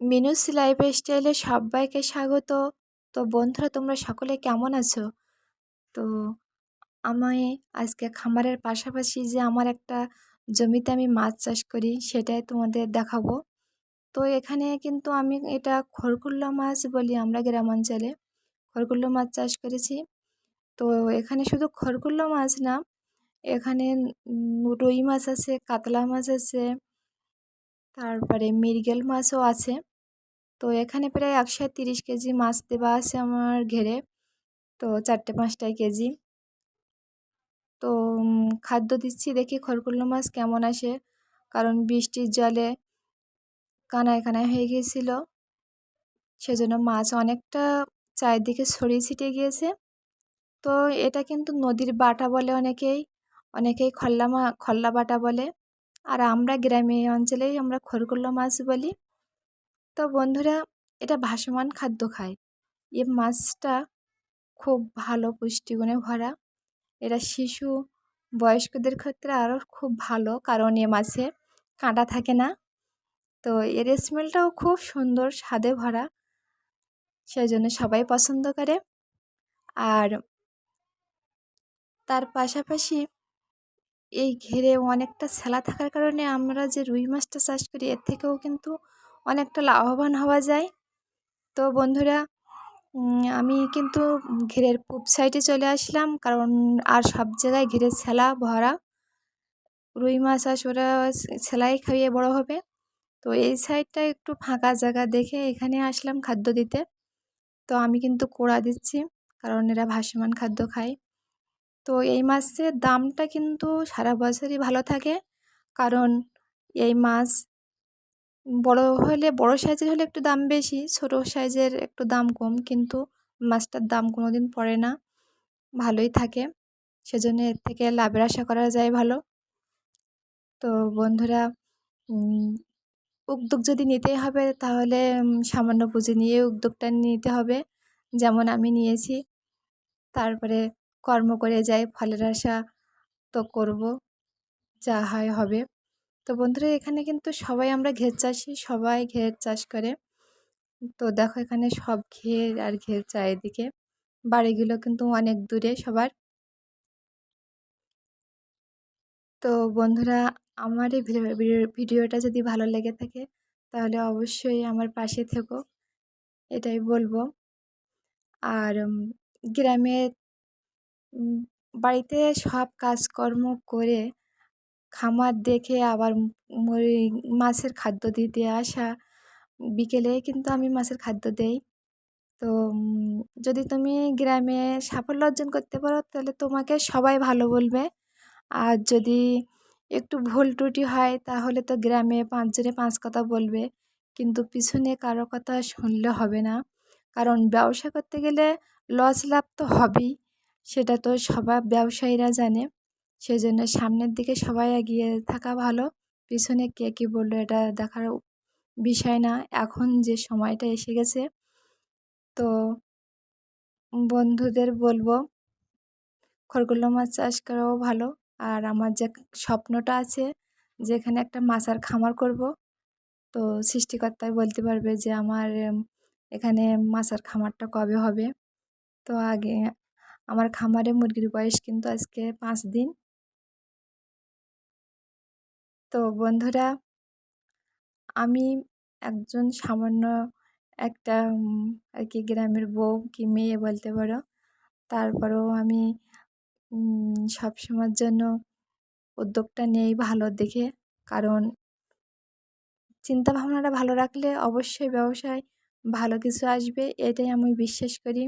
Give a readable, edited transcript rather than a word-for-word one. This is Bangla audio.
মিনুস লাইফস্টাইলে সবাইকে স্বাগত। তো বন্ধুরা, তোমরা সকলে কেমন আছো? তো আমি আজকে খামারের পাশাপাশি যে আমার একটা জমিতে আমি মাছ চাষ করি সেটাই তোমাদের দেখাবো। তো এখানে কিন্তু আমি এটা খড়কুল্লা মাছ বলি আমরা গ্রামাঞ্চলে। খড়কুল্লা মাছ চাষ করেছি। তো এখানে শুধু খড়কুল্লা মাছ না, এখানে রুই মাছ আছে, কাতলা মাছ আছে, তারপরে মৃগেল মাছও আছে। তো এখানে প্রায় 130 কেজি মাছ দেওয়া আছে আমার ঘেরে। তো 4-5টায় কেজি। তো খাদ্য দিচ্ছি, দেখি খড়কুল্লো মাছ কেমন আসে, কারণ বৃষ্টির জলে কানায় কানায় হয়ে গিয়েছিল, সেজন্য মাছ অনেকটা চারিদিকে ছড়িয়ে ছিটিয়ে গিয়েছে। তো এটা কিন্তু নদীর বাটা বলে অনেকেই, অনেকেই খল্লা বাটা বলে, আর আমরা গ্রামীণ অঞ্চলেই আমরা খড়কুল্লো মাছ বলি। তো বন্ধুরা, এটা ভাসমান খাদ্য খায়। এ মাছটা খুব ভালো পুষ্টিগুণে ভরা। এরা শিশু বয়স্কদের ক্ষেত্রে আরও খুব ভালো, কারণ এ মাছে কাঁটা থাকে না। তো এর স্মেলটাও খুব সুন্দর, স্বাদে ভরা, সেই জন্য সবাই পছন্দ করে। আর তার পাশাপাশি এই ঘেরে অনেকটা শ্যালা থাকার কারণে আমরা যে রুই মাছটা চাষ করি এর থেকেও কিন্তু অনেকটা লাভবান হওয়া যায়। তো বন্ধুরা, আমি কিন্তু ঘেরের পূব সাইডে চলে আসলাম, কারণ আর সব জায়গায় ঘেরের শ্যালা ভরা। রুই মাছ ওরা সেলাই খাইয়ে বড় হবে। তো এই সাইডটা একটু ফাঁকা জায়গা দেখে এখানে আসলাম খাদ্য দিতে। তো আমি কিন্তু কোড়া দিচ্ছি, কারণ এরা ভাসমান খাদ্য খায়। তো এই মাছের দামটা কিন্তু সারা বছরই ভালো থাকে, কারণ এই মাছ বড় সাইজের হলে একটু দাম বেশি, ছোট সাইজের একটু দাম কম, কিন্তু মাছটার দাম কোনো দিন পড়ে না, ভালোই থাকে। সেজন্য এর থেকে লাভের আশা করা যায় ভালো। তো বন্ধুরা, উদ্যোগ যদি নিতেই হবে তাহলে সামান্য পুঁজি নিয়ে উদ্যোগটা নিতে হবে, যেমন আমি নিয়েছি। তারপরে কর্ম করে যাই, ফলের আশা তো করব, যা হয় হবে। তো বন্ধুরা, এখানে কিন্তু সবাই আমরা ঘের চাষি, সবাই ঘের চাষ করে। তো দেখো এখানে সব ঘের আর ঘের চারিদিকে, বাড়িগুলো কিন্তু অনেক দূরে সবার। তো বন্ধুরা, আমার এই ভিডিওটা যদি ভালো লেগে থাকে তাহলে অবশ্যই আমার পাশে থেকো, এটাই বলবো। আর গ্রামে বাড়িতে সব কাজকর্ম করে খামার দেখে আবার ওই মাছের খাদ্য দিতে আসা, বিকেলে কিন্তু আমি মাছের খাদ্য দেই। তো যদি তুমি গ্রামে সাফল্য অর্জন করতে পারো তাহলে তোমাকে সবাই ভালো বলবে। আর যদি একটু ভুল ত্রুটি হয় তাহলে তো গ্রামে 5 জনে 5 কথা বলবে, কিন্তু পিছনে কারো কথা শুনলে হবে না। কারণ ব্যবসা করতে গেলে লস লাভ তো হবেই, সেটা তো সবাই ব্যবসায়ীরা জানে। সেজন্য সামনের দিকে সবাই এগিয়ে থাকা ভালো, পিছনে কে কী বললো এটা দেখার বিষয় না। এখন যে সময়টা এসে গেছে, তো বন্ধুদের বলবো খরগোল্লা মাছ চাষ করাও ভালো। আর আমার যে স্বপ্নটা আছে, যেখানে একটা মাছের খামার করব, তো সৃষ্টিকর্তাই বলতে পারবে যে আমার এখানে মাছের খামারটা কবে হবে। তো আগে আমার খামারে মুরগির বয়স কিন্তু আজকে 5 দিন। তো বন্ধুরা, আমি একজন সামান্য একটা আর কি গ্রামের বউ কি মেয়ে বলতে পারো। তারপরেও আমি সবসময়ের জন্য উদ্যোগটা নেই ভালো দেখে, কারণ চিন্তা ভাবনাটা ভালো রাখলে অবশ্যই ব্যবসায় ভালো কিছু আসবে, এটাই আমি বিশ্বাস করি।